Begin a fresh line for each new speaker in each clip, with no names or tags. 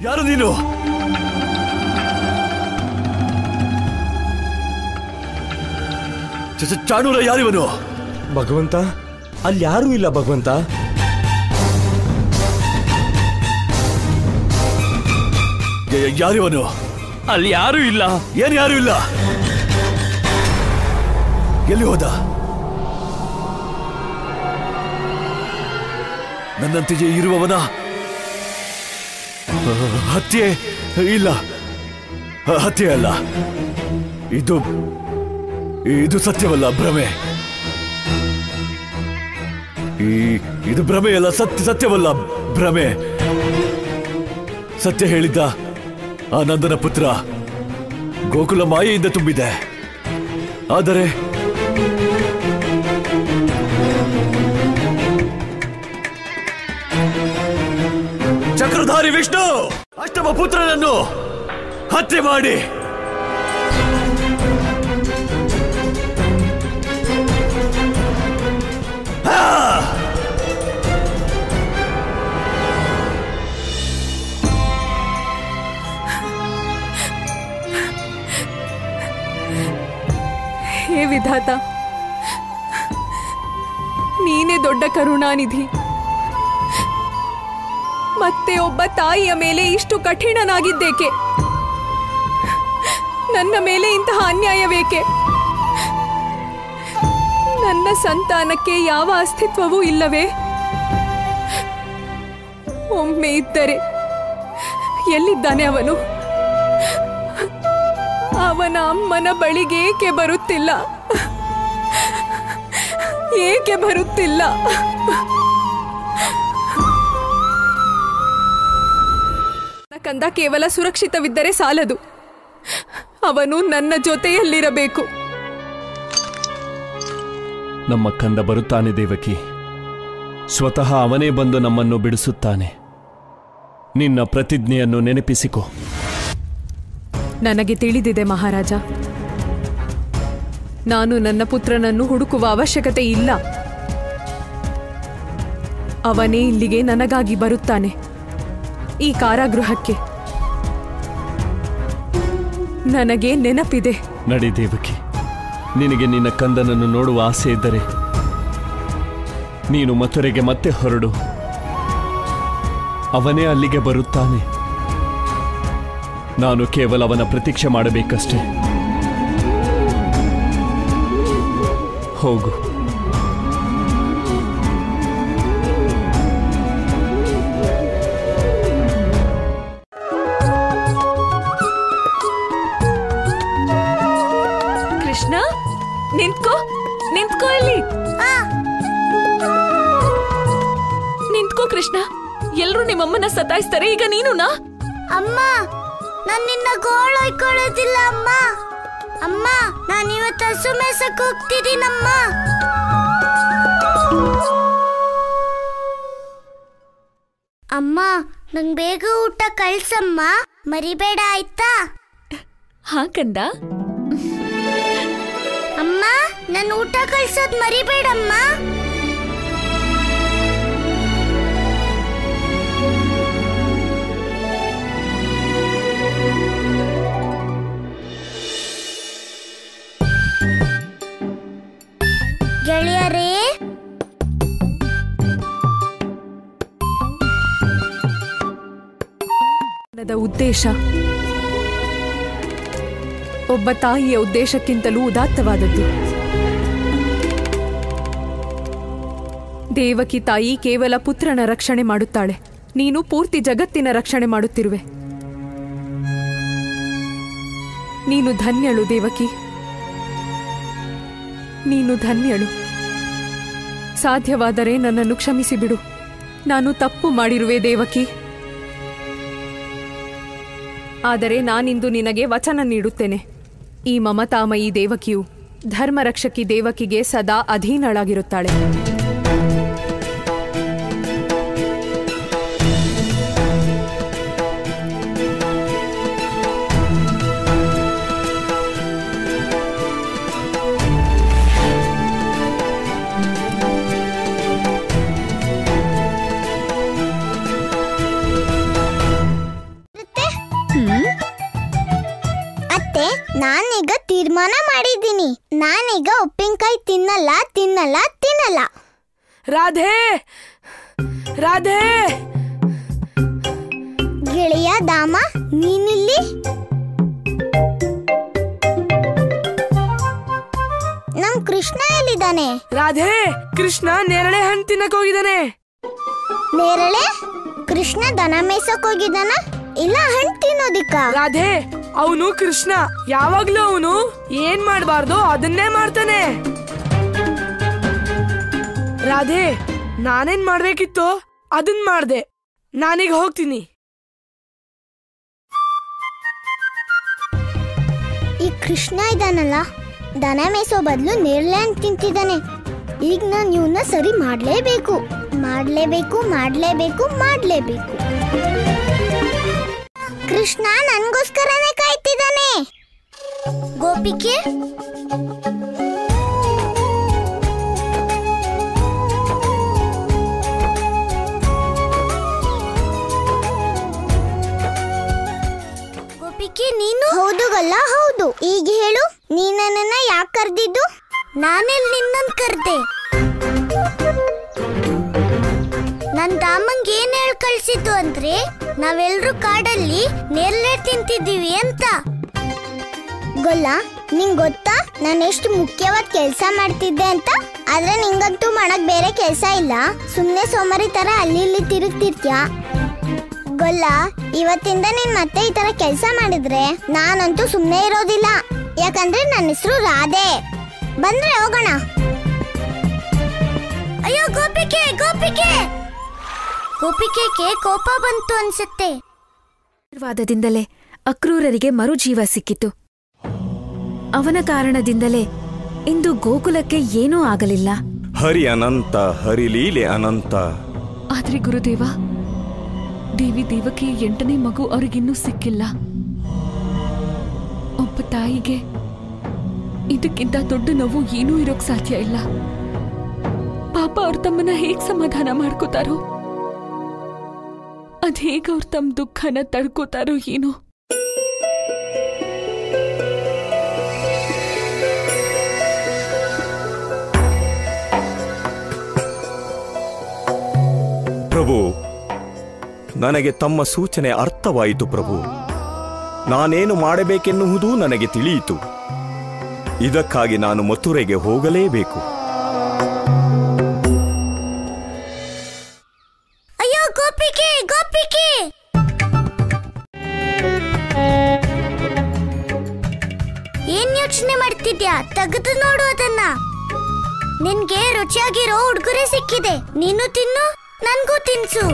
ಯಾರು ನೀನು? ಚಾಣೂರ ಯಾರಿವನು?
ಭಗವಂತ, ಅಲ್ಲಿ ಯಾರೂ ಇಲ್ಲ ಭಗವಂತ.
ಯಾರಿವನು?
ಅಲ್ಲಿ ಯಾರೂ ಇಲ್ಲ.
ಏನು ಯಾರು ಇಲ್ಲ? ಎಲ್ಲಿ ಹೋದ? ನನ್ನಂತೆಯೇ ಇರುವವನ ಹತ್ಯೆ ಇಲ್ಲ. ಹತ್ಯೆ ಅಲ್ಲ, ಇದು ಸತ್ಯವಲ್ಲ, ಭ್ರಮೆ. ಇದು ಭ್ರಮೆಯಲ್ಲ, ಸತ್ಯವಲ್ಲ, ಭ್ರಮೆ. ಸತ್ಯ ಹೇಳಿದ್ದ ಆ ನಂದನ ಪುತ್ರ ಗೋಕುಲ ಮಾಯೆಯಿಂದ ತುಂಬಿದೆ. ಆದರೆ ಚಕ್ರಧಾರಿ ವಿಷ್ಣು ಅಷ್ಟಮ ಪುತ್ರನನ್ನು ಹತ್ಯೆ ಮಾಡಿ
ಹೇ ವಿಧಾತ, ನೀನೇ ದೊಡ್ಡ ಕರುಣಾನಿಧಿ. ಮತ್ತೆ ಒಬ್ಬ ತಾಯಿಯ ಮೇಲೆ ಇಷ್ಟು ಕಠಿಣನಾಗಿದ್ದೇಕೆ? ನನ್ನ ಮೇಲೆ ಇಂತಹ ಅನ್ಯಾಯವೇಕೆ? ನನ್ನ ಸಂತಾನಕ್ಕೆ ಯಾವ ಅಸ್ತಿತ್ವವೂ ಇಲ್ಲವೇ? ಒಮ್ಮೆ ಇದ್ದರೆ ಎಲ್ಲಿದ್ದಾನೆ ಅವನು? ಅವನ ಅಮ್ಮನ ಬಳಿಗೆ ಏಕೆ ಬರುತ್ತಿಲ್ಲ? ಏಕೆ ಬರುತ್ತಿಲ್ಲ? ಕಂದ ಕೇವಲ ಸುರಕ್ಷಿತವಿದ್ದರೆ ಸಾಲದು, ಅವನು ನನ್ನ ಜೊತೆಯಲ್ಲಿರಬೇಕು.
ನಮ್ಮ ಕಂದ ಬರುತ್ತಾನೆ ದೇವಕಿ. ಸ್ವತಃ ಅವನೇ ಬಂದು ನಮ್ಮನ್ನು ಬಿಡಿಸುತ್ತಾನೆ. ನಿನ್ನ ಪ್ರತಿಜ್ಞೆಯನ್ನು ನೆನಪಿಸಿಕೊ.
ನನಗೆ ತಿಳಿದಿದೆ ಮಹಾರಾಜ. ನಾನು ನನ್ನ ಪುತ್ರನನ್ನು ಹುಡುಕುವ ಅವಶ್ಯಕತೆ ಇಲ್ಲ. ಅವನೇ ಇಲ್ಲಿಗೆ ನನಗಾಗಿ ಬರುತ್ತಾನೆ, ಈ ಕಾರಾಗೃಹಕ್ಕೆ. ನನಗೆ ನೆನಪಿದೆ.
ನಡಿ ದೇವಕಿ, ನಿನಗೆ ನಿನ್ನ ಕಂದನನ್ನು ನೋಡುವ ಆಸೆ ಇದ್ದರೆ ನೀನು ಮಥುರೆಗೆ ಮತ್ತೆ ಹೊರಡು. ಅವನೇ ಅಲ್ಲಿಗೆ ಬರುತ್ತಾನೆ. ನಾನು ಕೇವಲ ಅವನ ಪ್ರತೀಕ್ಷೆ ಮಾಡಬೇಕಷ್ಟೆ. ಹೋಗು.
ಕೃಷ್ಣ, ನಿಂತ್ಕೋ, ನಿಂತ್ಕೋ ಇಲ್ಲಿ. ನಿಂತ್ಕೋ ಕೃಷ್ಣ. ಎಲ್ರೂ ನಿಮ್ಮಮ್ಮನ ಸತಾಯಿಸ್ತಾರೆ, ಈಗ ನೀನುನಾ?
ಅಮ್ಮ, ನಾನು ನಿನ್ನ ಗೋಳೊಯ್ಕೊಳ್ಳೋದಿಲ್ಲ ಅಮ್ಮ. ಅಮ್ಮ, ನಾನು ಇವತ್ತು ಹಸು ಮೇಸಕ್ಕೆ ಹೋಗ್ತಿದ್ದೀನಮ್ಮ. ಅಮ್ಮ, ನಂಗೆ ಬೇಗ ಊಟ ಕಳ್ಸಮ್ಮ, ಮರಿಬೇಡ ಆಯ್ತಾ?
ಹಾ ಕಂದ.
ಅಮ್ಮ, ನಾನು ಊಟ ಕಳ್ಸೋದ್ ಮರಿಬೇಡಮ್ಮ. ಗೆಳೆಯರೇ,
ನನ್ನ ಉದ್ದೇಶ ಒಬ್ಬ ತಾಯಿಯ ಉದ್ದೇಶಕ್ಕಿಂತಲೂ ಉದಾತ್ತವಾದದ್ದು. ದೇವಕಿ ತಾಯಿ ಕೇವಲ ಪುತ್ರನ ರಕ್ಷಣೆ ಮಾಡುತ್ತಾಳೆ, ನೀನು ಪೂರ್ತಿ ಜಗತ್ತಿನ ರಕ್ಷಣೆ ಮಾಡುತ್ತಿರುವೆ. ನೀನು ಧನ್ಯಳು ದೇವಕಿ, ನೀನು ಧನ್ಯಳು. ಸಾಧ್ಯವಾದರೆ ನನ್ನನ್ನು ಕ್ಷಮಿಸಿಬಿಡು. ನಾನು ತಪ್ಪು ಮಾಡಿರುವೆ ದೇವಕಿ. ಆದರೆ ನಾನಿಂದು ನಿನಗೆ ವಚನ ನೀಡುತ್ತೇನೆ. ಈ ಮಮತಾಮಯಿ ದೇವಕಿಯು ಧರ್ಮರಕ್ಷಕಿ ದೇವಕಿಗೆ ಸದಾ ಅಧೀನಳಾಗಿರುತ್ತಾಳೆ.
ತೀರ್ಮಾನ ಮಾಡಿದ್ದೀನಿ. ನಾನೀಗ ಉಪ್ಪಿನಕಾಯಿ ತಿನ್ನಲ್ಲ.
ರಾಧೆ ರಾಧೆ
ಗೆಳೆಯ ದಾಮ, ನೀನಿಲ್ಲಿ? ನಮ್ ಕೃಷ್ಣ ಎಲ್ಲಿದ್ದಾನೆ?
ರಾಧೆ, ಕೃಷ್ಣ ನೇರಳೆ ಹಣ್ಣು ತಿನ್ನಕ್ ಹೋಗಿದ್ದಾನೆ.
ನೇರಳೆ? ಕೃಷ್ಣ ದನ ಮೇಯ್ಸಕ್ ಹೋಗಿದ್ದಾನ ಇಲ್ಲ ಹಣ್ಣು ತಿನ್ನೋದಿಕ್ಕ?
ರಾಧೆ, ಅವನು ಕೃಷ್ಣ ಯಾವಾಗ್ಲೂ ಅವನು ಏನ್ ಮಾಡ್ಬಾರ್ದು ಅದನ್ನೇ ಮಾಡ್ತಾನೆ. ರಾಧೆ, ನಾನೇನ್ ಮಾಡ್ಬೇಕಿತ್ತು ಅದನ್ ಮಾಡ್ದೆ. ನಾನೀಗ ಹೋಗ್ತೀನಿ.
ಈ ಕೃಷ್ಣ ಇದಾನಲ್ಲ, ದನ ಮೇಸೋ ಬದಲು ನೇರಳೆ ಹಣ್ಣು ತಿಂತಿದ್ದಾನೆ. ಈಗ ನಾನು ಇವನ್ನ ಸರಿ ಮಾಡ್ಲೇಬೇಕು. ಕೃಷ್ಣ ನನ್ಗೋಸ್ಕರನೇ ಕಾಯ್ತಿದ್ದಾನೆ. ಗೋಪಿಕೆ, ನೀನು? ಹೌದು ಗಲ್ಲ, ಹೌದು. ಈಗ ಹೇಳು, ನೀ ನನ್ನನ್ನ ಯಾಕೆ ಕರ್ದಿದ್ದು? ನಾನೆಲ್ಲಿ ನಿನ್ನನ್ ಕರ್ದೆ? ನನ್ ದಾಮಂಗ್ ಏನ್ ಹೇಳ್ ಕಳ್ಸಿತ್ತು ಅಂದ್ರೆ ನಾವೆಲ್ರೂ ಕಾಡಲ್ಲಿ ನೇರಳೆ ತಿಂತಿದ್ದೀವಿ ಅಂತ. ಗೊಲ್ಲ, ನಿಂಗ್ ಗೊತ್ತಾ ನಾನು ಎಷ್ಟು ಮುಖ್ಯವಾದ ಕೆಲ್ಸ ಮಾಡ್ತಿದ್ದೆ ಅಂತ? ಆದ್ರೆ ನಿಂಗಂತೂ ಮಾಡಕ್ ಬೇರೆ ಕೆಲ್ಸ ಇಲ್ಲ. ಸುಮ್ನೆ ಸೋಮಾರಿ ತರ ಅಲ್ಲಿ ಇಲ್ಲಿ ತಿರುಗ್ತಿರ್ತ್ಯಾ. ಗೊಲ್ಲ, ಇವತ್ತಿಂದ ನೀನ್ ಮತ್ತೆ ಈ ತರ ಕೆಲ್ಸ ಮಾಡಿದ್ರೆ ನಾನಂತೂ ಸುಮ್ನೆ ಇರೋದಿಲ್ಲ. ಯಾಕಂದ್ರೆ ನನ್ನ ಹೆಸರು ರಾಧೆ. ಬಂದ್ರೆ ಹೋಗೋಣ. ಅಯ್ಯೋ ಗೋಪಿಕೆ, ಗೋಪಿಕೆಗೆ ಕೋಪ ಬಂತು ಅನ್ಸುತ್ತೆ.
ಆಶೀರ್ವಾದದಿಂದಲೇ ಅಕ್ರೂರರಿಗೆ ಮರುಜೀವ ಸಿಕ್ಕಿತು. ಅವನ ಕಾರಣದಿಂದಲೇ ಇಂದು ಗೋಕುಲಕ್ಕೆ ಏನೂ ಆಗಲಿಲ್ಲ.
ಹರಿ ಅನಂತ, ಹರಿಲೀಲೆ ಅನಂತ.
ಆದ್ರೆ ಗುರುದೇವ, ದೇವಿ ದೇವಕಿ 8ನೇ ಮಗು ಅವ್ರಿಗಿನ್ನೂ ಸಿಕ್ಕಿಲ್ಲ. ಒಬ್ಬ ತಾಯಿಗೆ ಇದಕ್ಕಿಂತ ದೊಡ್ಡ ನೋವು ಏನೂ ಇರೋಕ್ ಸಾಧ್ಯ ಇಲ್ಲ. ಪಾಪ ಅವ್ರ ತಮ್ಮನ್ನ ಹೇಗ್ ಸಮಾಧಾನ ಮಾಡ್ಕೋತಾರೋ, ಅದೇಗ ಅವ್ರ ತಮ್ಮ ದುಃಖನ ತಡ್ಕೋತಾರೋ ಏನೋ.
ಪ್ರಭು, ನನಗೆ ತಮ್ಮ ಸೂಚನೆ ಅರ್ಥವಾಯಿತು ಪ್ರಭು. ನಾನೇನು ಮಾಡಬೇಕೆನ್ನುವುದು ನನಗೆ ತಿಳಿಯಿತು. ಇದಕ್ಕಾಗಿ ನಾನು ಮಥುರೆಗೆ ಹೋಗಲೇಬೇಕು.
ಅಯ್ಯೋ ಗೋಪಿಕೆ, ಏನ್ ಯೋಚನೆ ಮಾಡ್ತಿದ್ಯಾ? ತೆಗೆದು ನೋಡು ಅದನ್ನ. ನಿನ್ಗೆ ರುಚಿಯಾಗಿರೋ ಉಡುಗೊರೆ ಸಿಕ್ಕಿದೆ. ನೀನು ತಿನ್ನು, ನನ್ಗೂ ತಿನ್ಸು.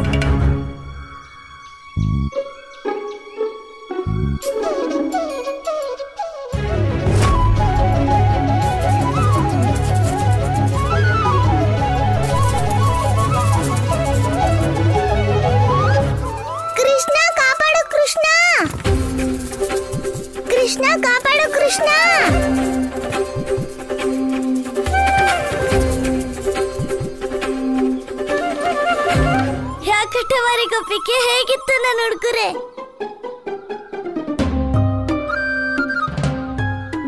ಕೃಷ್ಣ ಕಾಪಾಡು, ಕೃಷ್ಣ. ಯಾಕಟ್ಟವಾರಿ ಗೋಪಿಕೆ, ಹೇಗಿತ್ತು ನನ್ನ ಉಡುಗೊರೆ?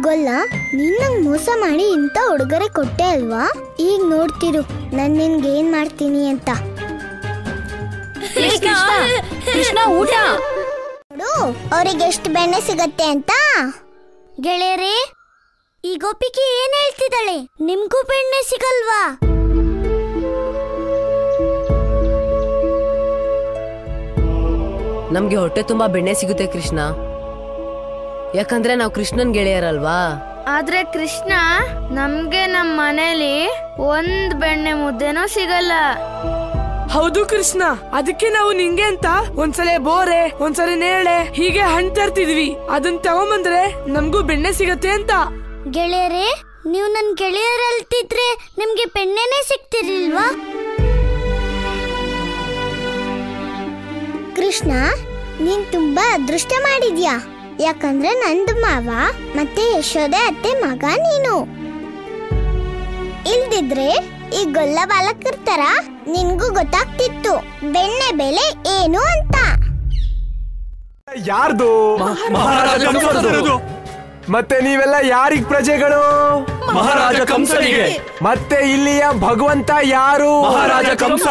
ಗೊಲ್ಲ, ನೀನ್ ನಂಗ್ ಮೋಸ ಮಾಡಿ ಇಂಥ ಉಡುಗೊರೆ ಕೊಟ್ಟೆ ಅಲ್ವಾ? ಈಗ ನೋಡ್ತಿರು ನಾನ್ ನಿನ್ಗೆ ಏನ್ ಮಾಡ್ತೀನಿ ಅಂತ.
ಕೃಷ್ಣ, ಊಟ
ನೋಡು ಅವ್ರಿಗೆ ಎಷ್ಟು ಬೆಣ್ಣೆ ಸಿಗತ್ತೆ ಅಂತ. ಗೆಳೆಯರೇ, ಈ ಗೋಪಿಕೆ ಏನ್ ಹೇಳ್ತಿದ್ದಾಳೆ? ನಿಮ್ಗೂ ಬೆಣ್ಣೆ ಸಿಗಲ್ವಾ?
ನಮ್ಗೆ ಹೊಟ್ಟೆ ತುಂಬಾ ಬೆಣ್ಣೆ ಸಿಗುತ್ತೆ ಕೃಷ್ಣ, ಯಾಕಂದ್ರೆ ನಾವು ಕೃಷ್ಣನ್ ಗೆಳೆಯರಲ್ವಾ.
ಆದ್ರೆ ಕೃಷ್ಣ, ನಮ್ಗೆ ನಮ್ಮ ಮನೇಲಿ ಒಂದ್ ಬೆಣ್ಣೆ ಮುದ್ದೆನೂ ಸಿಗಲ್ಲ.
ಹೌದು ಕೃಷ್ಣ, ಅದಕ್ಕೆ ನಾವು ನಿಂಗೆ ಅಂತ ಒಂದ್ಸಲ ಬೋರೆ, ಒಂದ್ಸಲ ನೇರಳೆ ಹೀಗೆ ಹಣ್ಣು ತರ್ತಿದ್ವಿ. ಅದನ್ನ ತಗೊಂಬಂದ್ರೆ ನಮ್ಗೂ ಬೆಣ್ಣೆ ಸಿಗತ್ತೆ ಅಂತ.
ಗೆಳೆಯರೇ, ನೀವು ನನ್ ಗೆಳೆಯರಲ್ತಿದ್ರೆ ನಿಮ್ಗೆ ಬೆಣ್ಣೆನೇ ಸಿಗ್ತಿರ್ಲಿಲ್ವಾ? ಕೃಷ್ಣ, ನೀನ್ ತುಂಬಾ ಅದೃಷ್ಟ ಮಾಡಿದ್ಯಾ. ಯಾಕಂದ್ರೆ ನಂದು ಮಾವ ಮತ್ತೆ ಯಶೋದೆ ಅತ್ತೆ ಮಗ ನೀನು. ಇಲ್ದಿದ್ರೆ ಈ ಗೊಲ್ಲ ಬಾಲಕರ ತರ ನಿನ್ಗೂ ಗೊತ್ತಾಗ್ತಿತ್ತು ಬೆಣ್ಣೆ ಬೆಲೆ ಏನು ಅಂತ.
ಯಾರ್ದು?
ಮತ್ತೆ ನೀವೆಲ್ಲ ಯಾರಿಗ್ ಪ್ರಜೆಗಳು?
ಮಹಾರಾಜ ಕಂಸನಿಗೆ.
ಮತ್ತೆ ಇಲ್ಲಿಯ ಭಗವಂತ ಯಾರು?
ಮಹಾರಾಜ ಕಂಸ.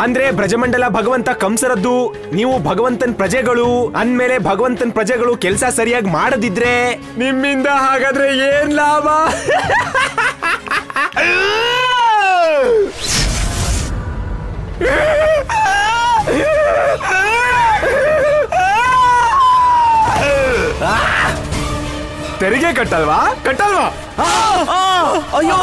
ಅಂದ್ರೆ ಬ್ರಜಮಂಡಲ ಭಗವಂತ ಕಂಸರದ್ದು, ನೀವು ಭಗವಂತನ್ ಪ್ರಜೆಗಳು ಅಂದ್ಮೇಲೆ ಭಗವಂತನ್ ಪ್ರಜೆಗಳು ಕೆಲಸ ಸರಿಯಾಗಿ ಮಾಡದಿದ್ರೆ ನಿಮ್ಮಿಂದ ಹಾಗಾದ್ರೆ ಏನ್ ಲಾಭ? ತೆರಿಗೆ ಕಟ್ಟಲ್ವಾ?
ಅಯ್ಯೋ!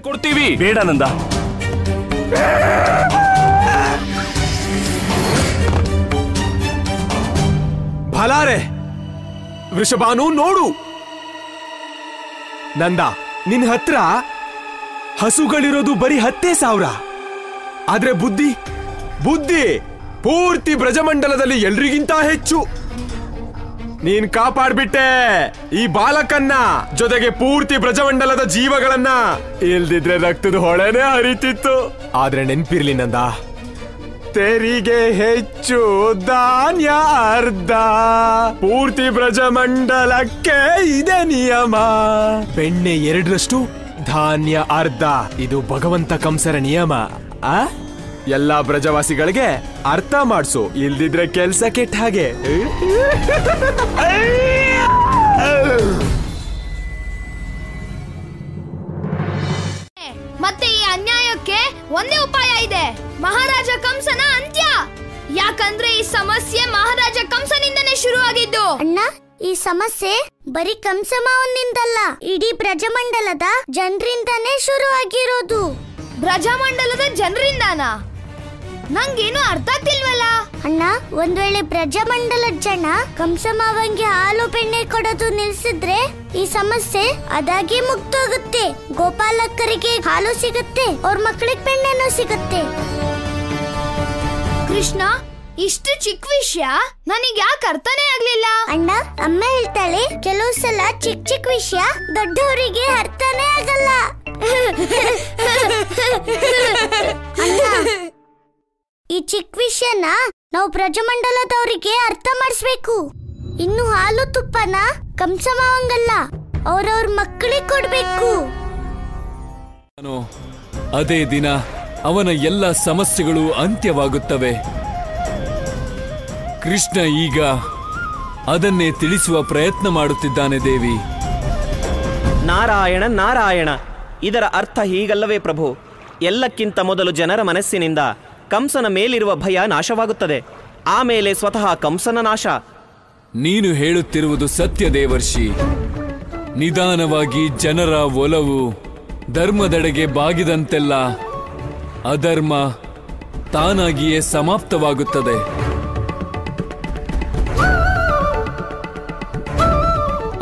ಕೊಡ್ತೀವಿ. ಬೇಡ ನಂದ.
ಭಲಾರೆ ವೃಷಭಾನು, ನೋಡು. ನಂದ, ನಿನ್ ಹತ್ರ ಹಸುಗಳಿರೋದು ಬರೀ 10,000. ಆದ್ರೆ ಬುದ್ಧಿ ಪೂರ್ತಿ ಬ್ರಜಮಂಡಲದಲ್ಲಿ ಎಲ್ರಿಗಿಂತ ಹೆಚ್ಚು. ನೀನ್ ಕಾಪಾಡ್ಬಿಟ್ಟೆ ಈ ಬಾಲಕನ್ನ, ಜೊತೆಗೆ ಪೂರ್ತಿ ಬ್ರಜಮಂಡಲದ ಜೀವಗಳನ್ನ. ಇಲ್ದಿದ್ರೆ ರಕ್ತದ ಹೊಳೆನೇ ಹರಿತಿತ್ತು. ಆದ್ರೆ ನೆನ್ಪಿರ್ಲಿ ನಂದ, ತೆರಿಗೆ ಹೆಚ್ಚು, ಧಾನ್ಯ ಅರ್ಧ. ಪೂರ್ತಿ ಬ್ರಜಮಂಡಲಕ್ಕೆ ಇದೆ ನಿಯಮ. ಬೆಣ್ಣೆ 2ರಷ್ಟು, ಧಾನ್ಯ ಅರ್ಧ. ಇದು ಭಗವಂತ ಕಂಸರ ನಿಯಮ. ಎಲ್ಲಾ ಬ್ರಜವಾಸಿಗಳಿಗೆ ಅರ್ಥ ಮಾಡ್ಸು, ಇಲ್ದಿದ್ರೆ ಕೆಲ್ಸ ಕೆಟ್ಟ ಹಾಗೆ.
ಮತ್ತೆ ಈ ಅನ್ಯಾಯಕ್ಕೆ ಒಂದೇ ಉಪಾಯ ಇದೆ, ಮಹಾರಾಜ ಕಂಸನ ಅಂತ್ಯ. ಯಾಕಂದ್ರೆ ಈ ಸಮಸ್ಯೆ ಮಹಾರಾಜ ಕಂಸನಿಂದನೇ ಶುರುವಾಗಿದ್ದು.
ಅಣ್ಣ, ಈ ಸಮಸ್ಯೆ ಬರೀ ಕಂಸ ಮಾವನಿಂದಲ್ಲ, ಇಡೀ ಬ್ರಜಮಂಡಲದ ಜನರಿಂದಾನೇ ಶುರುವಾಗಿರೋದು.
ಬ್ರಜಮಂಡಲದ ಜನರಿಂದಾನಾ? ನಂಗೇನು ಅರ್ಥ ಆಗ್ತಿಲ್ವಲ್ಲ.
ಅಣ್ಣ, ಒಂದ್ ವೇಳೆ ಬ್ರಜಮಂಡಲದ ಜನ ಕಂಸ ಮಾವಂಗೆ ಹಾಲು ಬೆಣ್ಣೆ ಕೊಡೋದು ನಿಲ್ಸಿದ್ರೆ ಈ ಸಮಸ್ಯೆ ಅದಾಗೆ ಮುಗ್ದೋಗುತ್ತೆ. ಗೋಪಾಲಕರಿಗೆ ಹಾಲು ಸಿಗುತ್ತೆ, ಅವ್ರ ಮಕ್ಕಳಿಗೆ ಬೆಣ್ಣೆನೂ ಸಿಗುತ್ತೆ.
ಕೃಷ್ಣ, ಇಷ್ಟು ಚಿಕ್ಕ ವಿಷಯ ನನಗೆ ಯಾಕೆ ಅರ್ಥನೇ ಆಗ್ಲಿಲ್ಲ?
ಅಣ್ಣ, ಅಮ್ಮ ಹೇಳ್ತಾಳೆ, ಕೆಲವು ಸಲ ಚಿಕ್ಕ ಚಿಕ್ಕ ವಿಷಯ ದೊಡ್ಡವರಿಗೆ ಅರ್ಥನೇ ಆಗಲ್ಲ. ಅಣ್ಣ, ಈ ಚಿಕ್ಕ ವಿಷಯನ ನಾವು ಬ್ರಜಮಂಡಲದವರಿಗೆ ಅರ್ಥ ಮಾಡಿಸ್ಬೇಕು. ಇನ್ನು ಹಾಲು ತುಪ್ಪನ ಕಂಸ ಮಾವಂಗಲ್ಲ, ಅವ್ರವ್ರ ಮಕ್ಕಳಿಗೆ ಕೊಡ್ಬೇಕು.
ಅದೇ ದಿನ ಅವನ ಎಲ್ಲ ಸಮಸ್ಯೆಗಳು ಅಂತ್ಯವಾಗುತ್ತವೆ. ಕೃಷ್ಣ ಈಗ ಅದನ್ನೇ ತಿಳಿಸುವ ಪ್ರಯತ್ನ ಮಾಡುತ್ತಿದ್ದಾನೆ ದೇವಿ.
ನಾರಾಯಣ ನಾರಾಯಣ. ಇದರ ಅರ್ಥ ಹೀಗಲ್ಲವೇ ಪ್ರಭು? ಎಲ್ಲಕ್ಕಿಂತ ಮೊದಲು ಜನರ ಮನಸ್ಸಿನಿಂದ ಕಂಸನ ಮೇಲಿರುವ ಭಯ ನಾಶವಾಗುತ್ತದೆ, ಆಮೇಲೆ ಸ್ವತಃ ಕಂಸನ ನಾಶ.
ನೀನು ಹೇಳುತ್ತಿರುವುದು ಸತ್ಯ ದೇವರ್ಷಿ. ನಿಧಾನವಾಗಿ ಜನರ ಒಲವು ಧರ್ಮದೆಡೆಗೆ ಬಾಗಿದಂತೆಲ್ಲ ಅಧರ್ಮ ತಾನಾಗಿಯೇ ಸಮಾಪ್ತವಾಗುತ್ತದೆ.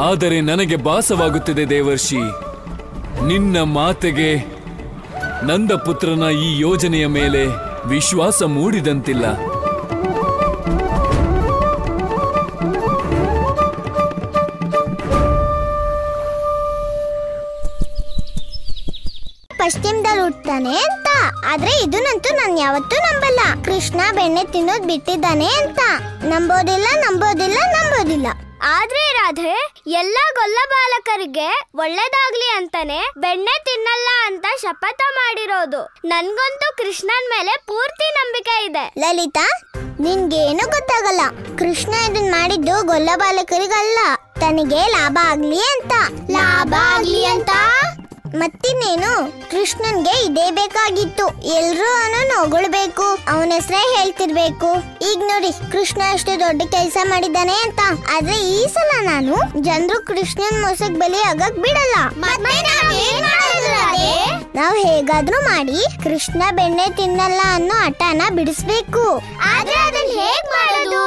ಆದರೆ ನನಗೆ ಭಾಸವಾಗುತ್ತಿದೆ ದೇವರ್ಷಿ, ನಿನ್ನ ಮಾತೆಗೆ ನಂದಪುತ್ರನ ಈ ಯೋಜನೆಯ ಮೇಲೆ ವಿಶ್ವಾಸ ಮೂಡಿದಂತಿಲ್ಲ.
ಪಶ್ಚಿಮದಲ್ಲಿ ಹುಟ್ತಾನೆ ಅಂತ, ಆದ್ರೆ ಇದನ್ನಂತೂ ನಾನು ಯಾವತ್ತೂ ನಂಬಲ್ಲ. ಕೃಷ್ಣ ಬೆಣ್ಣೆ ತಿನ್ನೋದ್ ಬಿಟ್ಟಿದ್ದಾನೆ ಅಂತ ನಂಬೋದಿಲ್ಲ.
ಆದ್ರೆ ರಾಧೆ, ಎಲ್ಲಾ ಗೊಲ್ಲ ಬಾಲಕರಿಗೆ ಒಳ್ಳೇದಾಗ್ಲಿ ಅಂತಾನೆ ಬೆಣ್ಣೆ ತಿನ್ನಲ್ಲ ಅಂತ ಶಪಥ ಮಾಡಿರೋದು. ನನ್ಗಂತೂ ಕೃಷ್ಣನ್ ಮೇಲೆ ಪೂರ್ತಿ ನಂಬಿಕೆ ಇದೆ.
ಲಲಿತಾ, ನಿನ್ಗೇನು ಗೊತ್ತಾಗಲ್ಲ. ಕೃಷ್ಣ ಇದನ್ ಮಾಡಿದ್ದು ಗೊಲ್ಲ ಬಾಲಕರಿಗಲ್ಲ, ತನಗೆ ಲಾಭ ಆಗ್ಲಿ ಅಂತ. ಮತ್ತಿನ್ನೇನು, ಕೃಷ್ಣನ್ಗೆ ಇದೇ ಬೇಕಾಗಿತ್ತು. ಎಲ್ರೂ ಅವನನ್ನು ಹೊಗಳ್ಬೇಕು, ಅವನ ಹೆಸರೇ ಹೇಳ್ತಿರ್ಬೇಕು. ಈಗ ನೋಡಿ ಕೃಷ್ಣ ಎಷ್ಟು ದೊಡ್ಡ ಕೆಲಸ ಮಾಡಿದ್ದಾನೆ ಅಂತ. ಆದ್ರೆ ಈ ಸಲ ನಾನು ಜನರು ಕೃಷ್ಣನ್ ಮೋಸಕ್ ಬಲಿ ಆಗಕ್ ಬಿಡಲ್ಲ. ನಾವ್ ಹೇಗಾದ್ರೂ ಮಾಡಿ ಕೃಷ್ಣ ಬೆಣ್ಣೆ ತಿನ್ನಲ್ಲ ಅನ್ನೋ ಹಠನ ಬಿಡಿಸ್ಬೇಕು.
ಆದ್ರೆ ಅದನ್ನ ಹೇಗ್ ಮಾಡೋದು?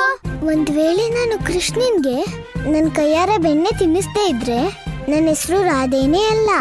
ಒಂದ್ ವೇಳೆ ನಾನು ಕೃಷ್ಣನ್ಗೆ ನನ್ ಕೈಯಾರ ಬೆಣ್ಣೆ ತಿನ್ನಿಸ್ದೇ ಇದ್ರೆ ನನ್ನ ಹೆಸರು ರಾಧೇನೇ ಅಲ್ಲ.